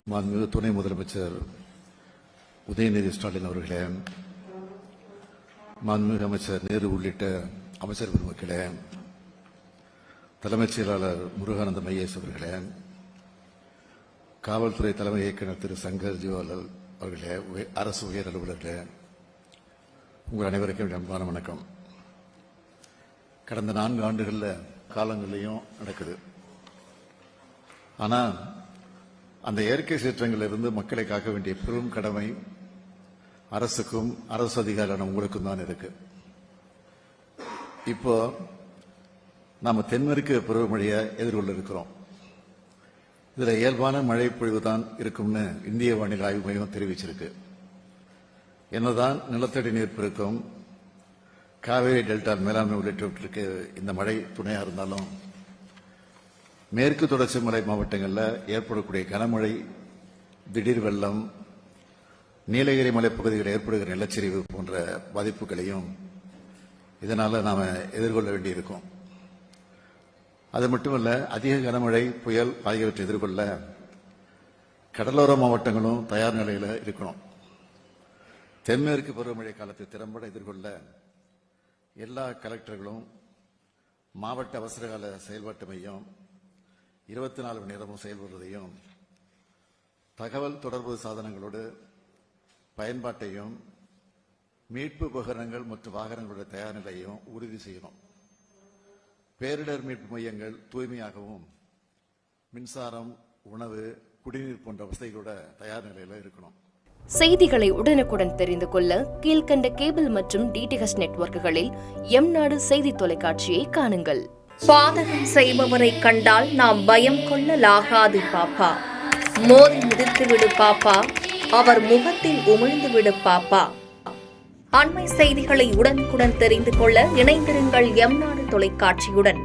மாண்புமிகு துணை முதலமைச்சர் உதயநிதி ஸ்டாலின் அவர்களே, மாண்புமிகு அமைச்சர் நேரு உள்ளிட்ட அமைச்சர் பெருமக்களே, தலைமைச் செயலாளர் முருகானந்தம் ஐஏஎஸ் அவர்களே, காவல்துறை தலைமை இயக்குநர் திரு சங்கர் ஜிவாலல் அவர்களே, அரசு உயர் அலுவலர்களே, உங்கள் அனைவருக்கும் அன்பான வணக்கம். கடந்த 4 ஆண்டுகளில் காலங்களையும் நடக்குது. ஆனால் அந்த இயற்கை சீற்றங்களிலிருந்து மக்களை காக்க வேண்டிய பெரும் கடமை அரசுக்கும் அரசு அதிகாரியான உங்களுக்கும் தான் இருக்கு. இப்போ நாம தென்மேற்கு பருவமழையை எதிர்கொள்ள இருக்கிறோம். இதுல இயல்பான மழை பொழிவு தான் இருக்கும்னு இந்திய வானிலை ஆய்வு மையம் தெரிவிச்சிருக்கு. என்னதான் நிலத்தடி நீர் பெருக்கம், காவேரி டெல்டா மேலாண்மை உள்ளிட்டவற்றுக்கு இந்த மழை துணையா இருந்தாலும் மேற்கு தொடர்ச்சி மலை மாவட்டங்களில் ஏற்படக்கூடிய கனமழை, திடீர் வெள்ளம், நீலகிரி மலைப்பகுதிகளில் ஏற்படுகிற நிலச்சரிவு போன்ற பாதிப்புகளையும் இதனால நாம எதிர்கொள்ள வேண்டியிருக்கும். அது மட்டுமல்ல, அதிக கனமழை, புயல் ஆகியவற்றை எதிர்கொள்ள கடலோர மாவட்டங்களும் தயார் நிலையில் இருக்கணும். தென்மேற்கு பருவமழை காலத்தை திறம்பட எதிர்கொள்ள எல்லா கலெக்டர்களும் மாவட்ட அவசரகால செயல்பாட்டு மையம் 24 மணி நேரமும் செயல்படுவதையும், தகவல் தொடர்பு சாதனங்களோடு பயன்பாட்டையும், மீட்பு உபகரணங்கள் மற்றும் வாகனங்களுடைய தயார் நிலையையும் உறுதி செய்யணும். பேரிடர் மீட்பு மையங்கள் தூய்மையாகவும் மின்சாரம், உணவு, குடிநீர் போன்ற வசதிகளோட தயார் நிலையில் இருக்கணும். செய்திகளை உடனுக்குடன் தெரிந்து கொள்ள கீழ்கண்ட கேபிள் மற்றும் டிடிஎச் நெட்வொர்க்குகளில் எம்நாடு செய்தி தொலைக்காட்சியை காணுங்கள். பாதகம் செய்பவரை கண்டால் நாம் பயம் கொள்ளலாகாது பாப்பா. மோதி மிதித்து விடு பாப்பா, அவர் முகத்தில் உமிழ்ந்து விடு பாப்பா. அண்மை செய்திகளை உடனுக்குடன் தெரிந்து கொள்ள இணைந்திருங்கள் எம்நாடு தொலைக்காட்சியுடன்.